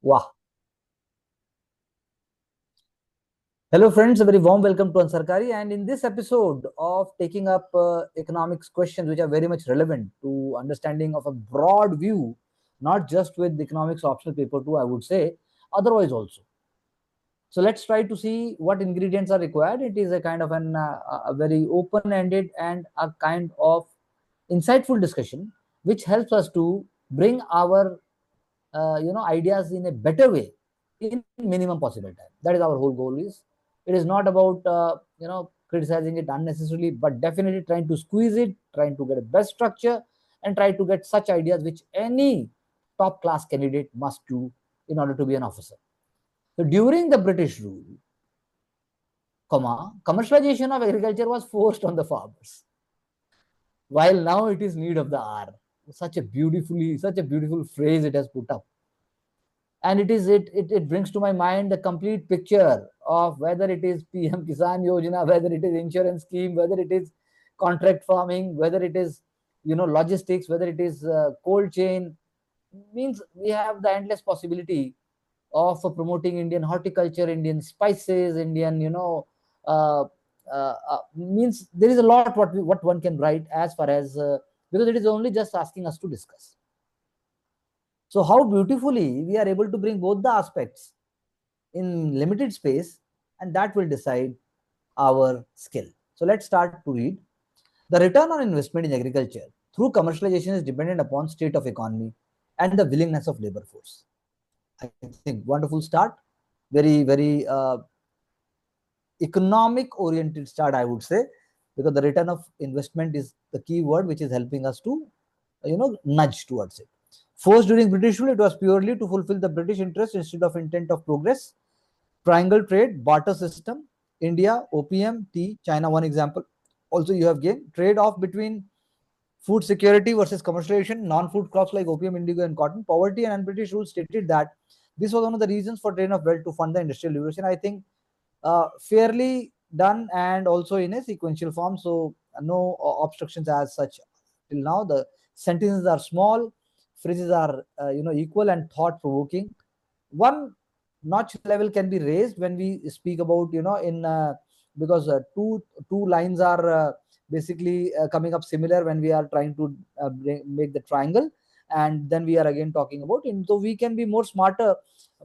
वाह। Hello friends, a very warm welcome to Ansarkari, and in this episode of taking up economics questions which are very much relevant to understanding of a broad view, not just with economics optional paper 2, I would say, otherwise also. So let's try to see what ingredients are required. It is a kind of a very open-ended and a kind of insightful discussion which helps us to bring our ideas in a better way in minimum possible time. That is our whole goal. It is not about criticizing it unnecessarily, but definitely trying to squeeze it, trying to get a best structure, and try to get such ideas which any top class candidate must do in order to be an officer. So during the British rule, commercialization of agriculture was forced on the farmers, while now it is need of the hour. Such a beautiful phrase it has put up. And it brings to my mind the complete picture of whether it is PM Kisan Yojana, whether it is insurance scheme, whether it is contract farming, whether it is logistics, whether it is cold chain. Means we have the endless possibility of promoting Indian horticulture, Indian spices, Indian means there is a lot what one can write as far as because it is only just asking us to discuss. So how beautifully we are able to bring both the aspects in limited space, and that will decide our skill. So let's start to read. The return on investment in agriculture through commercialization is dependent upon state of economy and the willingness of labor force. I think wonderful start. Very economic oriented start, I would say, because the return of investment is the key word which is helping us to nudge towards it. Forced during British rule, it was purely to fulfill the British interest instead of intent of progress. Triangle trade, barter system, India, opium, tea, China, one example. Also, you have gained trade off between food security versus commercialization, non-food crops like opium, indigo, and cotton. Poverty and British rule stated that this was one of the reasons for drain of wealth to fund the industrial revolution. I think fairly done and also in a sequential form. So no obstructions as such till now. The sentences are small, phrases are equal and thought provoking. One notch level can be raised when we speak about in because two lines are basically coming up similar when we are trying to make the triangle, and then we are again talking about it. So we can be more smarter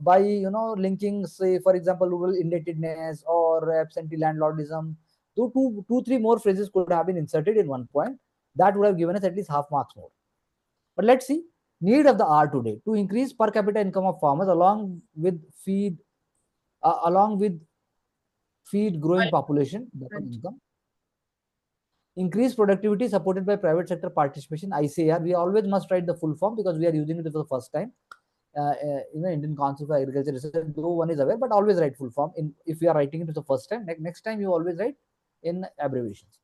by linking, say for example, rural indebtedness or absentee landlordism. So two three more phrases could have been inserted in one point. That would have given us at least half marks more. But let's see. Need of the hour today to increase per capita income of farmers along with feed growing population, income, increase productivity supported by private sector participation, ICAR. We always must write the full form because we are using it for the first time. Indian Council for Agriculture Research, though one is aware, but always write full form. If you are writing it for the first time, next time you always write in abbreviations.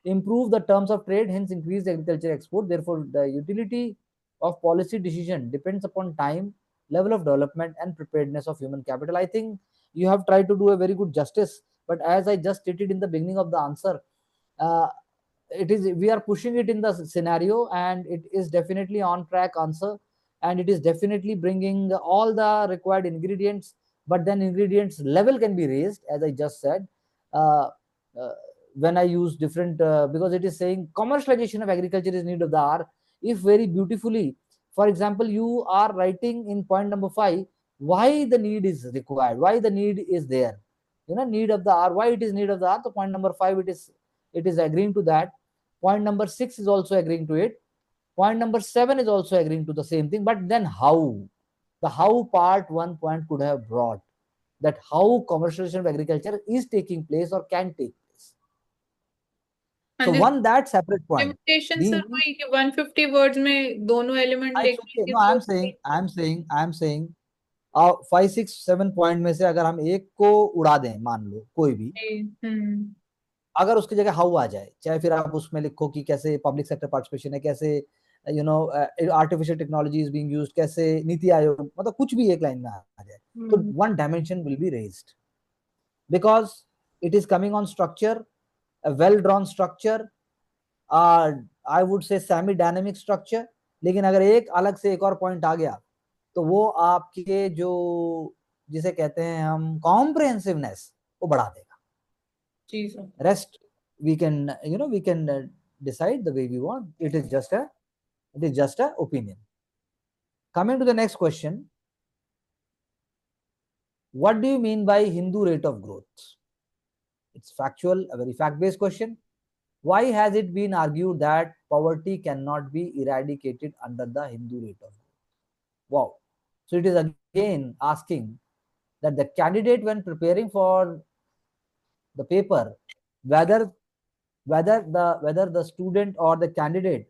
Improve the terms of trade, hence increase the agriculture export. Therefore, the utility of policy decision depends upon time, level of development, and preparedness of human capital. I think you have tried to do a very good justice, but as I just stated in the beginning of the answer, uh, it is we are pushing it in the scenario, and it is definitely on track answer, and it is definitely bringing all the required ingredients. But then ingredients level can be raised, as I just said. Uh, uh, when I use different because it is saying commercialization of agriculture is need of the hour. If very beautifully, for example, you are writing in point number 5 why the need is required, why the need is there, need of the hour, why it is need of the hour. So point number 5, it is agreeing to that. Point number 6 is also agreeing to it. Point number 7 is also agreeing to the same thing. But then how? The how part one point could have brought that how commercialization of agriculture is taking place or can take place. So And this one that separate point. limitation sir These वही कि 150 words में दोनों element it's लिखने okay. की No, जरूरत I'm saying 5 6 7 point में से अगर हम एक को उड़ा दें, मान लो कोई भी, नहीं। हम्म। अगर उसकी जगह हाउ आ जाए, चाहे फिर आप उसमें लिखो कि कैसे पब्लिक सेक्टर पार्टिसिपेशन है, कैसे artificial technology is being used, कैसे नीति आयोग, मतलब कुछ भी एक लाइन में आ जाए, तो one dimension will be raised because it is coming on structure, a well drawn structure, I would say semi dynamic structure. लेकिन अगर एक अलग से एक और पॉइंट आ गया तो वो आपके जो जिसे कहते हैं हम कॉम्प्रिहेंसिवनेस वो बढ़ा देगा. जी sir. Rest we can we can decide the way we want. It is just a opinion. Coming to the next question, what do you mean by Hindu rate of growth? It's factual, a very fact-based question. Why has it been argued that poverty cannot be eradicated under the Hindu rate of growth? Wow. So it is again asking that the candidate, when preparing for the paper, whether the student or the candidate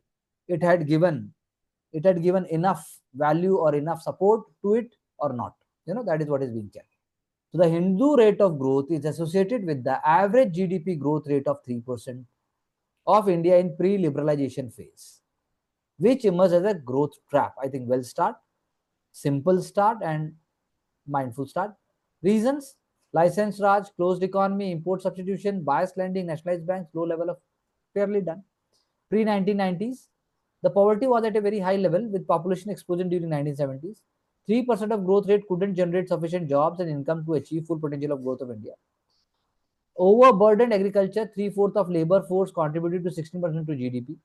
it had given enough value or enough support to it or not. That is what is being checked. So the Hindu rate of growth is associated with the average GDP growth rate of 3% of India in pre-liberalization phase, which emerged as a growth trap. I think well start, simple start, and mindful start. Reasons: license Raj, closed economy, import substitution, biased lending, nationalized banks, low level of fairly done. Pre-1990s, the poverty was at a very high level with population explosion during 1970s. 3% of growth rate couldn't generate sufficient jobs and income to achieve full potential of growth of India. Overburdened agriculture, 3/4 of labor force contributed to 16% to GDP.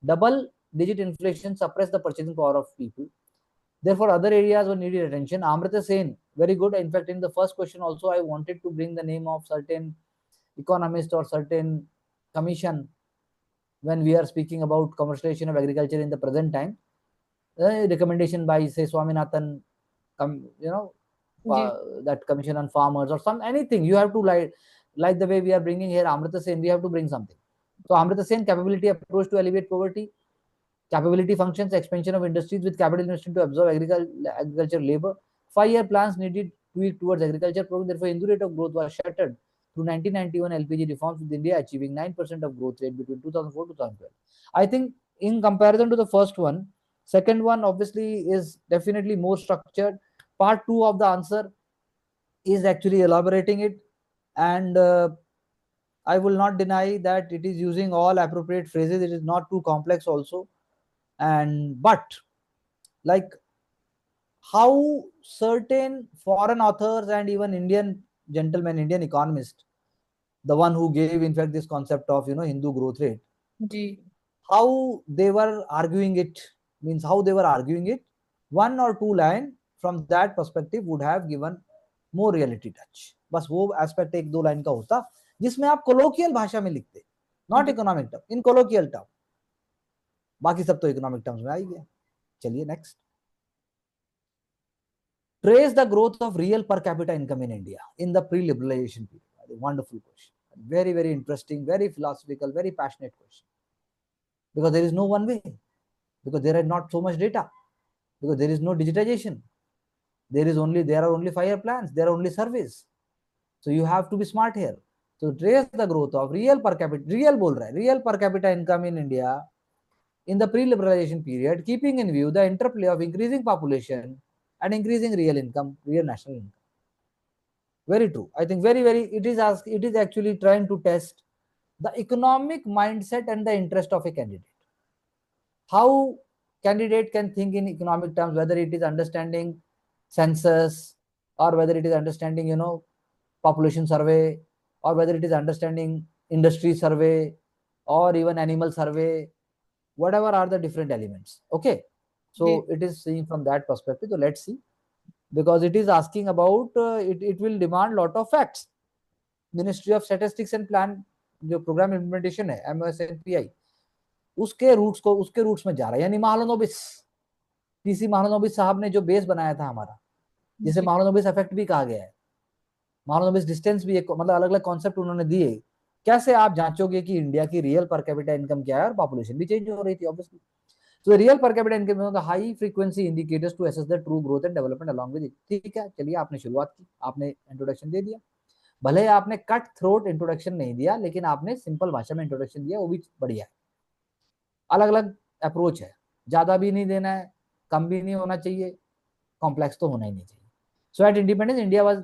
Double-digit inflation suppressed the purchasing power of people. Therefore, other areas were needed attention. Amrita Sen, very good. In fact, in the first question also, I wanted to bring the name of certain economist or certain commission when we are speaking about commercialization of agriculture in the present time. Recommendation by, say, Swaminathan, ji. that commission on farmers or anything. You have to like the way we are bringing here Amrita Sen, we have to bring something. So Amrita Sen, capability approach to alleviate poverty, capability functions, expansion of industries with capital invested to absorb agriculture labor, 5-year plans needed tweak towards agriculture program. Therefore, Hindu rate of growth was shattered through 1991 LPG reforms, with India achieving 9% of growth rate between 2004 to 2012. I think in comparison to the first one, second one obviously is definitely more structured. Part 2 of the answer is actually elaborating it, and I will not deny that it is using all appropriate phrases. It is not too complex also, and but like how certain foreign authors and even Indian gentlemen, Indian economists, the one who gave in fact this concept of Hindu growth rate, जी. how they were arguing it, means how they were arguing it, one or two line from that perspective would have given more reality touch. बस वो aspect एक दो line का होता जिसमें आप colloquial भाषा में लिखते, not economic term, in colloquial term. बाकी सब तो इकोनॉमिक टर्म्स में आ ही गया. चलिए next. Trace the growth of real per capita income in India in the pre-liberalization period. Wonderful question. Very, very interesting, very philosophical, very passionate question. Because there is no one way. Because there are not so much data. Because there is no digitization. There are only 5-year plans. There are only surveys. So you have to be smart here. So trace the growth of real per capita income in India in the pre-liberalization period, keeping in view the interplay of increasing population and increasing real income, real national income. Very true. I think it is actually trying to test the economic mindset and the interest of a candidate. How candidate can think in economic terms, whether it is understanding census or whether it is understanding, population survey, or whether it is understanding industry survey or even animal survey, whatever are the different elements. Okay. So it is seeing from that perspective. So let's see, because it is asking about it will demand lot of facts. Ministry of Statistics and Plan जो programme implementation है MSNPI, उसके roots में जा रहा है. यानी Mahalanobis, PC Mahalanobis साहब ने जो बेस बनाया था हमारा, जिसे महालनोबिस इफेक्ट भी कहा गया है, महालनोबिस डिस्टेंस भी एक मतलब अलग अलग कॉन्सेप्ट उन्होंने दिए. कैसे आप जांचोगे कि इंडिया की रियल पर कैपिटा इनकम क्या है, और पॉपुलेशन भी चेंज हो रही थी obviously. So the real per capita income is the high frequency indicators to assess the true growth and development along with it. ठीक है, चलिए आपने शुरुआत की, आपने इंट्रोडक्शन दे दिया. भले आपने कट थ्रोट इंट्रोडक्शन नहीं दिया, लेकिन आपने सिंपल भाषा में इंट्रोडक्शन दिया, वो भी बढ़िया है. अलग अलग अप्रोच है, ज्यादा भी नहीं देना है, कम भी नहीं होना चाहिए, कॉम्प्लेक्स तो होना ही नहीं चाहिए. So at independence, India was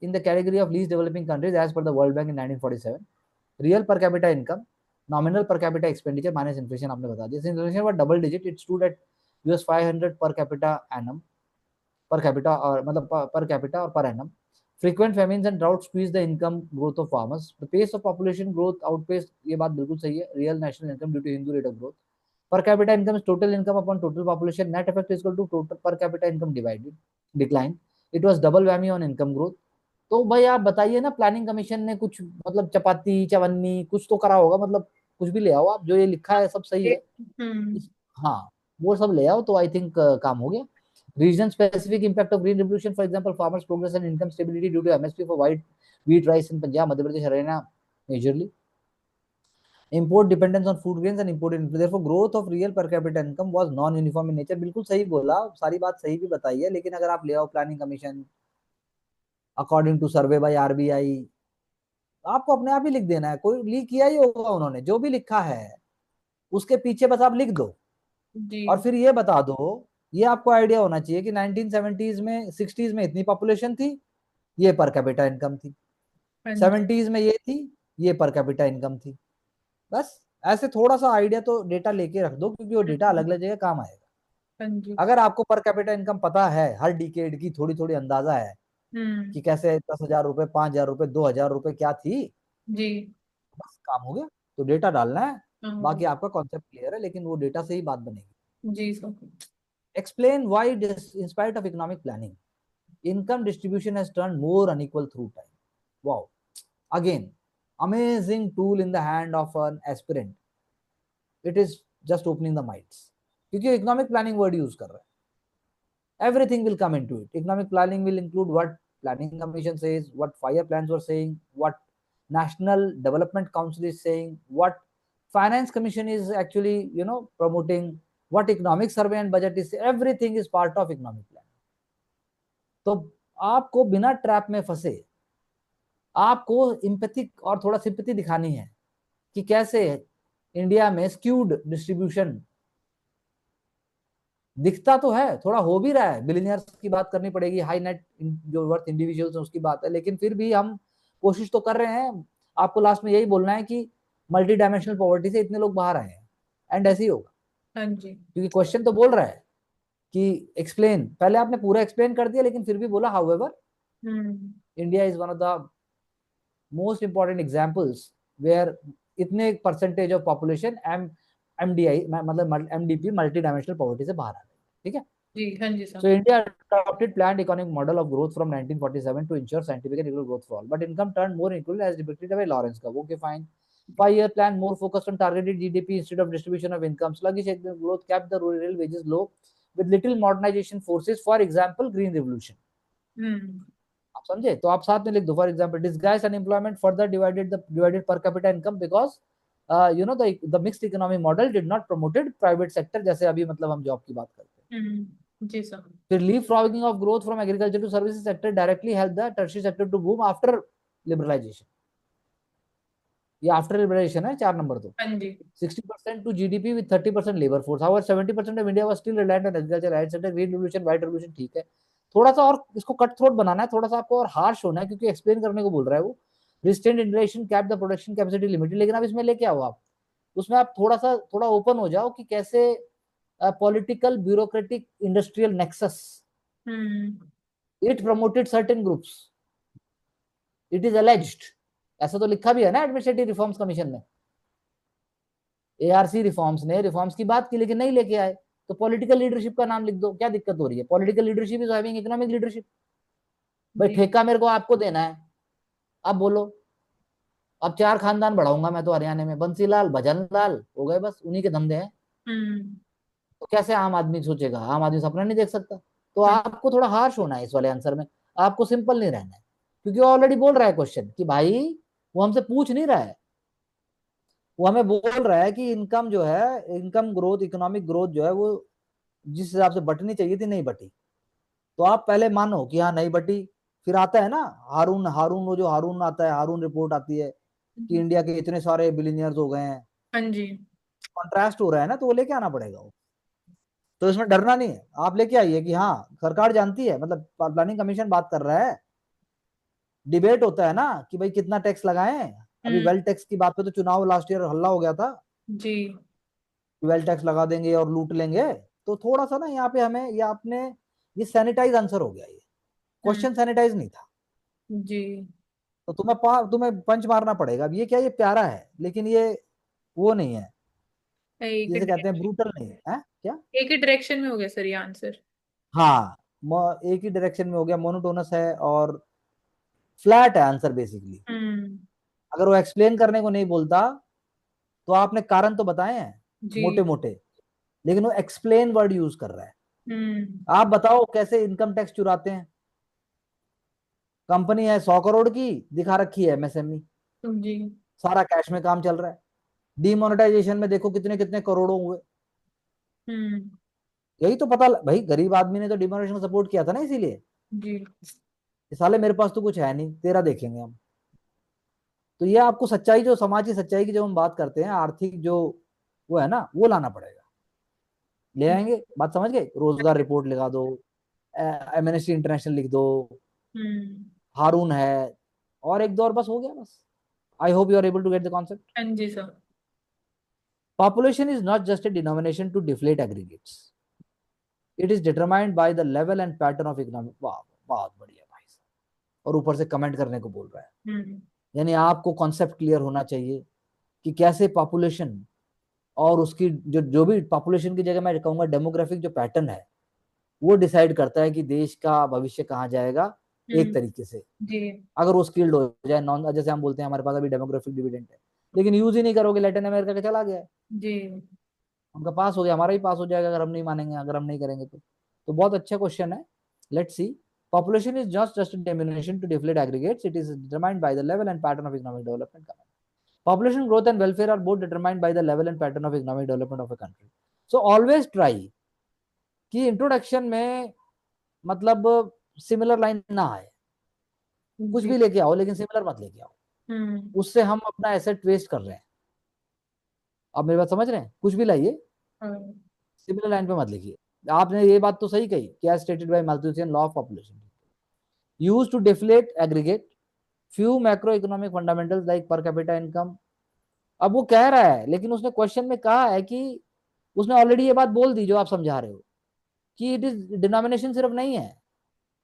in the category of least developing countries as per the World Bank in 1947. Real per capita income, nominal per capita expenditure minus inflation आपने बता दिया. Since inflation was double digit, it stood at US 500 per capita annum. Per capita और मतलब per capita और per annum. Frequent famines and drought squeeze the income growth of farmers. The pace of population growth outpaced, ये बात बिल्कुल सही है, real national income due to Hindu rate of growth. Per capita income is total income upon total population. Net effect is equal to total per capita income divided decline. It was double whammy on income growth. तो भाई आप बताइए ना, planning commission ने कुछ मतलब चपाती चवन्नी कुछ तो करा होगा, मतलब कुछ भी ले आओ आप, जो ये लिखा है सब सही है. हम्म हाँ, वो सब ले आओ तो आई थिंक काम हो गया. Region specific impact of green revolution, for example, farmers progress and income stability due to MSP for white wheat rice in Punjab, Madhya Pradesh, Haryana majorly. Import dependence on food grains and imported input. Therefore growth of real per capita income was non uniform in nature. बिल्कुल सही बोला, सारी बात सही भी बताई है, लेकिन अगर आप ले आओ planning commission according to survey by RBI, आपको अपने आप ही लिख देना है, कोई लीक किया ही होगा उन्होंने, जो भी लिखा है उसके पीछे बस आप लिख दो जी और फिर ये बता दो. ये आपको आइडिया होना चाहिए कि 1970s में 60s में इतनी पॉपुलेशन थी, ये पर कैपिटा इनकम थी. हाँ जी 70s में ये थी, ये पर कैपिटा इनकम थी. बस ऐसे थोड़ा सा आइडिया तो डेटा लेके रख दो, क्योंकि वो डेटा अलग अलग जगह काम आएगा. हाँ जी अगर आपको पर कैपिटा इनकम पता है, हर डिकेड की थोड़ी थोड़ी अंदाजा है हम्म कि कैसे 10,000 रुपए, 5,000 रुपए, 2,000 रुपए क्या थी, जी बस काम हो गया. तो डेटा डालना है, हाँ बाकी आपका कॉन्सेप्ट क्लियर है, लेकिन वो डेटा से ही बात बनेगी. जी sir explain why in spite of economic planning income distribution has turned more unequal through time. Wow, again amazing tool in the hand of an aspirant. It is just opening the minds, क्योंकि economic planning word use कर रहा है. everything will come into it. Economic planning will include what planning commission says, what fire plans were saying, what national development council is saying, what finance commission is actually promoting, what economic survey and budget is. Everything is part of economic plan. तो आपको बिना trap में फंसे आपको इम्पैथिक और थोड़ा sympathy दिखानी है कि कैसे इंडिया में स्क्यूड डिस्ट्रीब्यूशन दिखता तो है, थोड़ा हो भी रहा है. बिलियनियर्स की बात करनी पड़ेगी, हाई नेट जो वर्थ इंडिविजुअल्स है उसकी बात है, लेकिन फिर भी हम कोशिश तो कर रहे हैं. आपको लास्ट में यही बोलना है कि मल्टी डायमेंशनल पॉवर्टी से इतने लोग बाहर आए हैं, एंड ऐसे ही होगा. हाँ जी क्योंकि क्वेश्चन तो बोल रहा है कि एक्सप्लेन, पहले आपने पूरा एक्सप्लेन कर दिया, लेकिन फिर भी बोला however hmm India is one of the most important examples where इतने परसेंटेज ऑफ पॉपुलेशन एमडीआई मतलब एमडीपी मल्टी डायमेंशनल पॉवर्टी से बाहर आ गई. ठीक है. जी हाँ जी sir So India adopted planned economic model of growth from 1947 to ensure scientific and equal growth for all. But income turned more equal as depicted by Lawrence Curve. Okay, fine. 5-year plan more focused on targeted GDP instead of distribution of income. Sluggish economic growth kept the rural wages low with little modernization forces. For example, Green Revolution. हम्म आप समझे तो आप साथ में लिख दो. For example disguise unemployment further divided पर capita income because the mixed economy model did not promoted private sector, जैसे अभी मतलब हम जॉब की बात करते हैं. जी सर फिर leapfrogging of growth from agriculture to services sector directly helped the tertiary sector to boom after liberalization. ये आफ्टर लिबरलाइजेशन है 4 नंबर. तो हाँ जी 60% to GDP with 30% labour force. However 70% of India was still reliant on agriculture. Right sector, green revolution, white revolution, ठीक है. थोड़ा सा और इसको कट थ्रोट बनाना है, थोड़ा सा आपको और हार्श होना है, क्योंकि एक्सप्लेन करने को बोल रहा है वो. Restraint inflation cap the production capacity limited. लेकिन आप इसमें लेके आओ, आप उसमें आप थोड़ा ओपन हो जाओ कि कैसे political bureaucratic industrial nexus hmm it promoted certain groups. It is alleged, ऐसा तो लिखा भी है ना एडमिनिस्ट्रेटिव रिफॉर्म्स कमीशन ने. एआरसी रिफॉर्म्स ने रिफॉर्म्स की बात की, लेकिन नहीं लेके आए. तो पॉलिटिकल लीडरशिप का नाम लिख दो, क्या दिक्कत हो रही है. Political leadership is having economic leadership. भाई जी ठेका मेरे को आपको देना है, आप बोलो. अब 4 खानदान बढ़ाऊंगा मैं तो हरियाणा में, बंसीलाल भजन लाल हो गए, बस उन्हीं के धंधे हैं. हम्म तो कैसे आम आदमी सोचेगा, आम आदमी सपना नहीं देख सकता. तो हाँ आपको थोड़ा हार्श होना है इस वाले आंसर में, आपको सिंपल नहीं रहना है. क्योंकि वो ऑलरेडी बोल रहा है क्वेश्चन कि भाई वो हमसे पूछ नहीं रहा है, वो हमें बोल रहा है कि इनकम जो है, इनकम ग्रोथ, इकोनॉमिक ग्रोथ जो है वो जिस हिसाब से बटनी चाहिए थी नहीं बटी. तो आप पहले मानो कि हाँ नहीं बटी. फिर आता है ना हारून हारून वो जो हारून आता है, हारून रिपोर्ट आती है कि इंडिया के इतने सारे बिलियनियर्स हो गए हैं. हाँ जी कॉन्ट्रास्ट हो रहा है ना, तो वो लेके आना पड़ेगा वो. तो इसमें डरना नहीं है, आप लेके आइए कि हाँ सरकार जानती है, मतलब प्लानिंग कमीशन बात कर रहा है. डिबेट होता है ना कि भाई कितना टैक्स लगाएं. अभी हम्म वेल्थ टैक्स की बात पे तो चुनाव लास्ट ईयर हल्ला हो गया था. जी वेल्थ टैक्स लगा देंगे और लूट लेंगे. तो थोड़ा सा ना यहाँ पे हमें, या आपने ये सैनिटाइज आंसर हो गया, ये क्वेश्चन सैनिटाइज नहीं था। जी। तो तुम्हें पंच मारना पड़ेगा। अब ये क्या, ये प्यारा है लेकिन ये वो नहीं है, एक जिसे कहते हैं डायरेक्शन, ब्रूटल नहीं है, क्या। एक ही डायरेक्शन में हो गया सर ये आंसर। हाँ, एक ही डायरेक्शन में हो गया, मोनोटोनस है और फ्लैट है आंसर बेसिकली। हम्म। अगर वो एक्सप्लेन करने को नहीं बोलता तो आपने कारण तो बताए हैं जी। मोटे मोटे, लेकिन वो एक्सप्लेन वर्ड यूज कर रहा है। हम्म। आप बताओ कैसे इनकम टैक्स चुराते हैं। कंपनी है 100 करोड़ की, दिखा रखी है एमएसएमई, जी। सारा कैश में काम चल रहा है। डीमोनेटाइजेशन में देखो कितने कितने करोड़ों हुए। हम्म। यही तो पता भाई, गरीब आदमी ने तो डिमोनेटाइजेशन को सपोर्ट किया था ना, इसीलिए। जी। ये साले मेरे पास तो कुछ है नहीं, तेरा देखेंगे हम। तो ये आपको सच्चाई, जो समाज की सच्चाई की जब हम बात करते हैं, आर्थिक जो वो है ना, वो लाना पड़ेगा। ले आएंगे, बात समझ गए। रोजगार रिपोर्ट लगा दो, एमएनएसटी इंटरनेशनल लिख दो, हम्म। हारून है, और एक दो और, बस हो गया बस। I hope you are able to get the concept. हाँ जी sir. Population is not just a denomination to deflate aggregates. It is determined by the level and pattern of economic। वाह, बहुत बढ़िया भाई साहब। और ऊपर से कमेंट करने को बोल रहा है। हम्म। यानी आपको कॉन्सेप्ट क्लियर होना चाहिए कि कैसे पॉपुलेशन और उसकी जो जो भी पॉपुलेशन की जगह मैं कहूंगा डेमोग्राफिक जो पैटर्न है, वो डिसाइड करता है कि देश का भविष्य कहाँ जाएगा। एक हम्म। तरीके से जी। अगर वो स्किल्ड हो जाए, नॉन, जैसे हम बोलते हैं हमारे पास अभी डेमोग्राफिक डिविडेंड है, लेकिन यूज ही नहीं करोगे, लैटिन अमेरिका का चला गया है, जी। उनका पास हो गया, हमारा ही पास हो जाएगा अगर हम नहीं मानेंगे, अगर हम नहीं करेंगे तो बहुत अच्छा क्वेश्चन है। Let's see. Population is just a diminution to deflate aggregates. It is determined by the level and pattern of economic development. Population growth and welfare are both determined by the level and pattern of economic development of a country. So always try कि introduction में मतलब similar line ना आए, कुछ जी। भी लेके आओ लेकिन सिमिलर मत लेके आओ। हम्म। उससे हम अपना एसेट वेस्ट कर रहे हैं। आप मेरी बात समझ रहे हैं, कुछ भी लाइए, हाँ। सिमिलर लाइन पे मत लिखिए। आपने ये बात तो सही कही, क्या stated by Malthusian law of population, use to deflate aggregate few macro economic fundamentals like per capita income. अब वो कह रहा है, लेकिन उसने क्वेश्चन में कहा है कि उसने ऑलरेडी ये बात बोल दी जो आप समझा रहे हो कि इट इज डिनोमिनेशन सिर्फ नहीं है।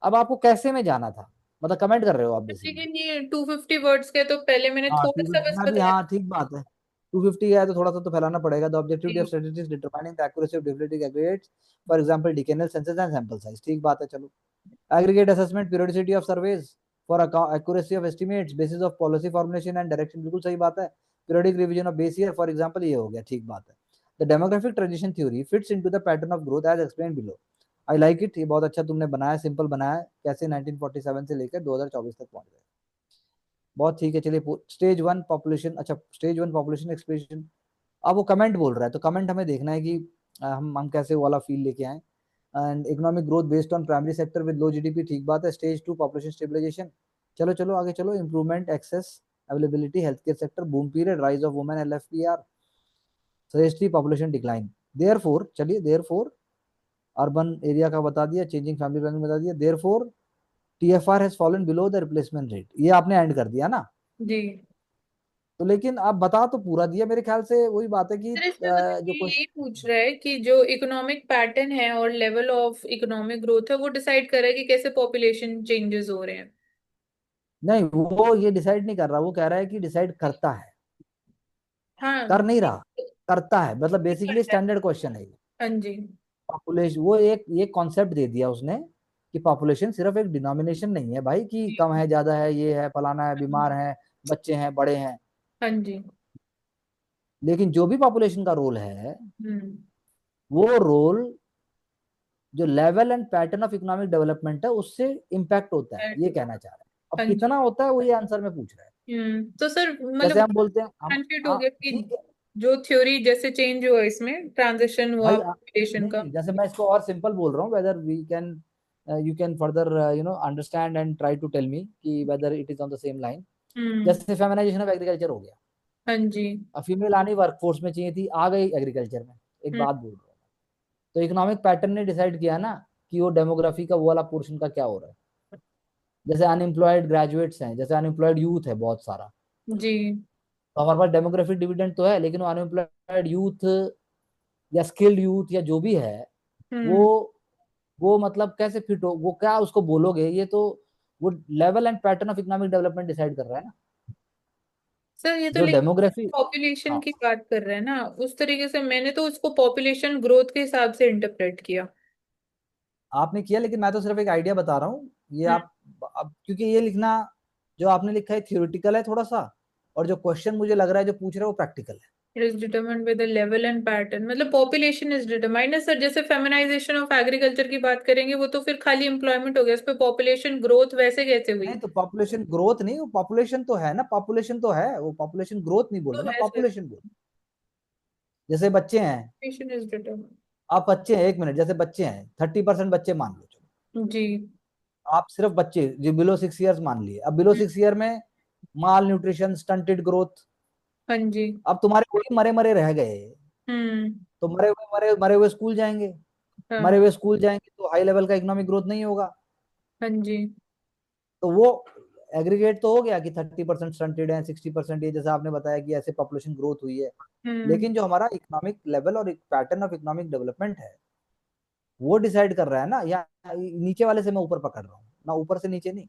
अब आपको कैसे में जाना था, मतलब कमेंट कर रहे हो आप बेसिकली। लेकिन ये 250 वर्ड्स के तो पहले मैंने हाँ थोड़ा सा बस मैं भी, बताया। हाँ ठीक बात है। 250 है तो थोड़ा सा तो फैलाना पड़ेगा। द ऑब्जेक्टिविटी ऑफ जी। Statistics determining the accuracy of deflating aggregates, for example decennial census and sample size, ठीक बात है। चलो, aggregate assessment, periodicity of surveys for accuracy of estimates, basis of policy formulation and direction, बिल्कुल सही बात है। periodic revision of base year, for example, ये हो गया, ठीक बात है। the demographic transition theory fits into the pattern of growth as explained below। I like it, ये बहुत अच्छा तुमने बनाया, सिंपल बनाया, कैसे 1947 से लेकर 2024 तक पहुंच गए। बहुत ठीक है, चलिए। स्टेज वन पॉपुलेशन, अच्छा स्टेज वन पॉपुलेशन एक्सप्रेशन। अब वो कमेंट बोल रहा है, तो कमेंट हमें देखना है कि हम कैसे वाला फील लेके आए। And economic growth based on primary sector with low GDP, ठीक बात है। स्टेज टू पॉपुलेशन स्टेबलाइजेशन, चलो चलो आगे चलो। Improvement access availability health care sector, boom period, rise of women LFPR. Stage three population decline. Therefore, चलिए therefore urban area का बता दिया, चेंजिंग फैमिली प्लानिंग बता दिया। Therefore TFR has fallen below the replacement rate, ये आपने and कर दिया ना। जी। तो लेकिन आप बता तो पूरा दिया मेरे ख्याल से, वही बात है कि सर इसमें मतलब जो ये क्वेश्चन, यही पूछ रहा है कि जो इकोनॉमिक पैटर्न है और लेवल ऑफ इकोनॉमिक ग्रोथ है वो डिसाइड कर रहा है कि कैसे पॉपुलेशन चेंजेस हो रहे हैं। नहीं वो ये डिसाइड नहीं कर रहा, वो कह रहा है कि डिसाइड करता है, हाँ। कर नहीं रहा, करता है, मतलब बेसिकली करता है। स्टैंडर्ड क्वेश्चन है। हाँ जी। पॉपुलेशन, वो एक कॉन्सेप्ट दे दिया उसने कि पॉपुलेशन सिर्फ एक डिनोमिनेशन नहीं है भाई, कि जी। कम है ज्यादा है, ये है फलाना है, हाँ बीमार जी। है, बच्चे हैं बड़े हैं। हाँ जी। लेकिन जो भी पॉपुलेशन का रोल है, हम्म। वो रोल जो level and pattern of economic development है उससे इम्पैक्ट होता है, ये कहना चाह रहे हैं। अब हाँ जी। कितना होता है वो ये आंसर में पूछ रहा है। तो सर जैसे मतलब हम बोलते हैं हम, कंफ्यूज हो हाँ गया कि ठीक है जो थ्योरी जैसे चेंज हुआ इसमें ट्रांजिशन हुआ भाई। पॉपुलेशन नहीं का। नहीं, जैसे मैं इसको और सिंपल बोल रहा हूँ, whether we can you can further understand and try to tell me कि whether it is on the same line. Hmm. जैसे फेमिनाइजेशन ऑफ एग्रीकल्चर हो गया, हाँ जी। अब फीमेल आनी वर्कफोर्स में चाहिए थी, आ गई एग्रीकल्चर में। एक हम्म। बात बोल रहा हूँ, तो इकोनॉमिक पैटर्न ने डिसाइड किया ना कि वो डेमोग्राफी का वो वाला पोर्शन का क्या हो रहा है। जैसे अनएम्प्लॉयड ग्रेजुएट्स हैं, जैसे अनएम्प्लॉयड यूथ है बहुत सारा, जी। तो हमारे पास डेमोग्राफिक डिविडेंड तो है, लेकिन वो अनएम्प्लॉयड यूथ या स्किल्ड यूथ या जो भी है, वो हम्म। वो मतलब कैसे फिट हो, वो क्या उसको बोलोगे, ये तो वो level and pattern of economic development decide कर रहा है ना, सर ये तो जो लेकिन डेमोग्राफी। पॉपुलेशन हाँ, की बात कर रहे हैं ना, उस तरीके से मैंने तो उसको पॉपुलेशन ग्रोथ के हिसाब से इंटरप्रेट किया। आपने किया, लेकिन मैं तो सिर्फ एक आइडिया बता रहा हूँ ये हम्म। आप। अब क्योंकि ये लिखना जो आपने लिखा है थियोरिटिकल है थोड़ा सा, और जो क्वेश्चन मुझे लग रहा है जो पूछ रहे हैं वो प्रैक्टिकल है। It is determined by the level and pattern, मतलब पॉपुलेशन इज डिटरमाइंड है सर। जैसे फेमिनाइजेशन ऑफ एग्रीकल्चर की बात करेंगे, वो तो फिर खाली एम्प्लॉयमेंट हो गया, उस पर पॉपुलेशन ग्रोथ वैसे कैसे हुई? नहीं तो पॉपुलेशन ग्रोथ नहीं, वो पॉपुलेशन तो है ना, पॉपुलेशन तो है, वो पॉपुलेशन ग्रोथ नहीं बोल तो रहा ना, है सर, पॉपुलेशन बोल। जैसे बच्चे हैं, पॉपुलेशन इज डिटरमाइंड। आप बच्चे हैं, एक मिनट, जैसे बच्चे हैं 30% बच्चे मान लो, चलो जी। आप सिर्फ बच्चे जो बिलो 6 ईयर्स मान लिए, अब बिलो हम्म। 6 ईयर में माल न्यूट्रिशन, स्टंटेड ग्रोथ, हाँ जी। अब तुम्हारे कोई मरे मरे रह गए, हम्म। तो मरे हुए स्कूल जाएंगे, मरे हाँ। हुए स्कूल जाएंगे तो हाई लेवल का इकोनॉमिक ग्रोथ नहीं होगा। हाँ जी। तो वो एग्रीगेट तो हो गया कि 30% स्टंटेड है, 60% ये जैसा आपने बताया कि ऐसे पॉपुलेशन ग्रोथ हुई है। हम्म। लेकिन जो हमारा इकोनॉमिक लेवल और पैटर्न ऑफ इकोनॉमिक डेवलपमेंट है वो डिसाइड कर रहा है ना, या नीचे वाले से मैं ऊपर पकड़ रहा हूँ ना, ऊपर से नीचे नहीं।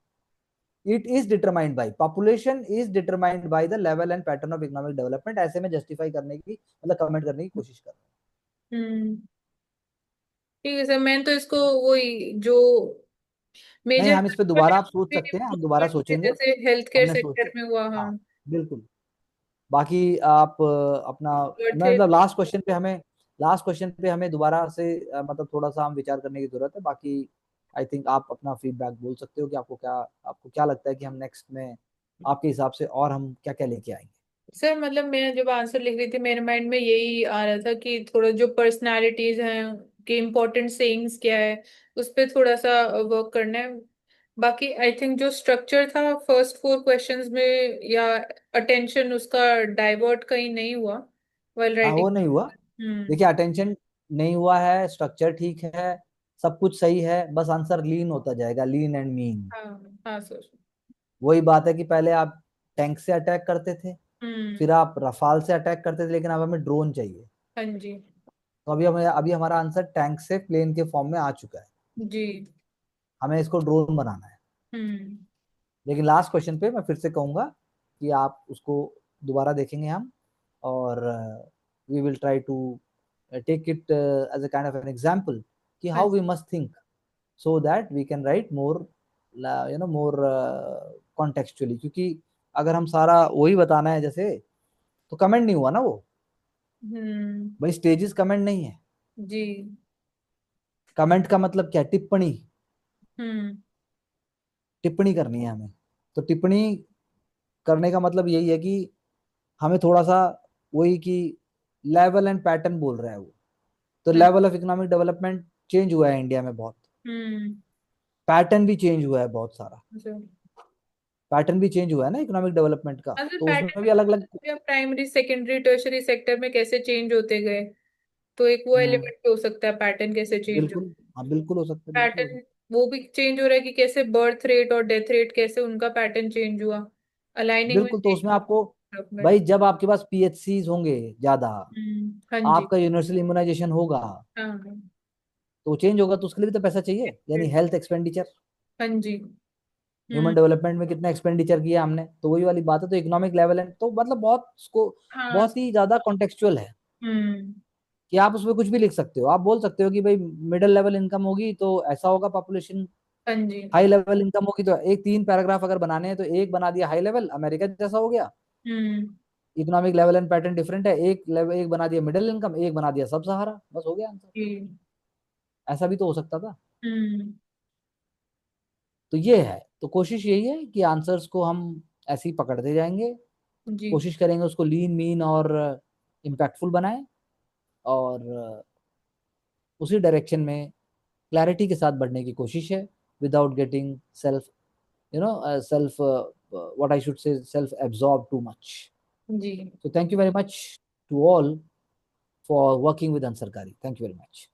It is determined by population, is determined by the level and pattern of economic development, ऐसे में जस्टिफाई करने की मतलब कमेंट करने की कोशिश कर रहा हम्म। ठीक है सर, मैं तो इसको वही जो हूँ। नहीं, मेजर हम इस पे दोबारा आप सोच सकते हैं, हम दोबारा सोचेंगे। जैसे हेल्थ केयर हमने सोच, सेक्टर में हुआ, हाँ। हाँ बिल्कुल। बाकी आप अपना, बर्थ मैं रेट। मतलब लास्ट क्वेश्चन पे हमें दोबारा से मतलब थोड़ा सा हम विचार करने की जरूरत है। बाकी आई थिंक आप अपना फीडबैक बोल सकते हो कि आपको क्या लगता है कि हम नेक्स्ट में आपके हिसाब से और हम क्या क्या लेके आएंगे। सर मतलब मैं जब आंसर लिख रही थी, मेरे माइंड में यही आ रहा था कि थोड़ा जो पर्सनालिटीज हैं कि इम्पोर्टेंट सेइंग्स क्या है, उस पर थोड़ा सा वर्क करना है। बाकी आई थिंक जो स्ट्रक्चर था फर्स्ट 4 क्वेश्चंस में, या अटेंशन उसका डाइवर्ट कहीं नहीं हुआ वाइल हाँ, राइटिंग। वो नहीं हुआ। हम्म। देखिए, अटेंशन नहीं हुआ है, स्ट्रक्चर ठीक है, सब कुछ सही है, बस आंसर लीन होता जाएगा, लीन एंड मीन। हाँ हाँ सर। वही बात है कि पहले आप टैंक से अटैक करते थे, हम्म। फिर आप रफाल से अटैक करते थे, लेकिन अब हमें ड्रोन चाहिए। हाँ जी। तो अभी हमारा आंसर टैंक से प्लेन के फॉर्म में आ चुका है, जी। हमें इसको ड्रोन बनाना है। हम्म। लेकिन लास्ट क्वेश्चन पे मैं फिर से कहूंगा कि आप उसको दोबारा देखेंगे हम, और we will try to take it as a kind of an example कि हाँ। How we must think, so that we can write more, more contextually. क्योंकि अगर हम सारा वही बताना है जैसे, तो कमेंट नहीं हुआ ना वो, हम्म। भाई स्टेजेस कमेंट नहीं है। जी। कमेंट का मतलब क्या है? टिप्पणी, हम्म। टिप्पणी करनी है हमें। तो टिप्पणी करने का मतलब यही है कि हमें थोड़ा सा वही कि लेवल एंड पैटर्न बोल रहा है वो। तो हाँ। Level of economic development change हुआ है इंडिया में बहुत, हम्म। पैटर्न भी चेंज हुआ है बहुत सारा, अच्छा। पैटर्न भी चेंज हुआ है ना इकोनॉमिक डेवलपमेंट का, अगर तो उसमें भी पैटर्न अलग अलग। या प्राइमरी सेकेंडरी टर्शरी सेक्टर में कैसे चेंज होते गए, तो एक वो हम्म, एलिमेंट हो सकता है पैटर्न कैसे चेंज हो। बिल्कुल, हाँ बिल्कुल हो सकता है, बिल्कुल हो पैटर्न सकता वो भी चेंज हो रहा है कि कैसे बर्थ रेट और डेथ रेट कैसे उनका पैटर्न चेंज हुआ, है। अलाइनिंग बिल्कुल, तो विद उसमें आपको, भाई डेवलपमेंट। जब आपके पास पीएचसी होंगे ज्यादा, हाँ जी। आपका यूनिवर्सल इम्यूनाइजेशन होगा, हाँ। तो चेंज होगा, तो उसके लिए भी तो पैसा चाहिए, यानी हेल्थ एक्सपेंडिचर। हाँ जी। ह्यूमन हम्म। डेवलपमेंट में कितना एक्सपेंडिचर किया हमने, तो वही वाली बात है। तो इकोनॉमिक लेवल एंड तो मतलब बहुत उसको हाँ। बहुत ही ज्यादा कॉन्टेक्चुअल है, हम्म। कि आप उसमें कुछ भी लिख सकते हो। आप बोल सकते हो कि भाई मिडिल लेवल इनकम होगी तो ऐसा होगा पॉपुलेशन, हाँ जी। हाई लेवल इनकम होगी तो एक, 3 पैराग्राफ अगर बनाने हैं तो एक बना दिया हाई लेवल अमेरिका जैसा हो गया, hmm. Economic level and pattern different है, एक बना दिया मिडिल इनकम, एक बना दिया सब सहारा, बस हो गया आंसर। जी। ऐसा भी तो हो सकता था। हम्म। तो ये है, तो कोशिश यही है कि आंसर्स को हम ऐसे ही पकड़ते जाएंगे, जी। कोशिश करेंगे उसको लीन मीन और इम्पैक्टफुल बनाएं, और उसी डायरेक्शन में क्लैरिटी के साथ बढ़ने की कोशिश है, without getting self, self, what I should say, self absorbed too much. जी। So thank you very much to all for working with Ansarkari. Thank you very much.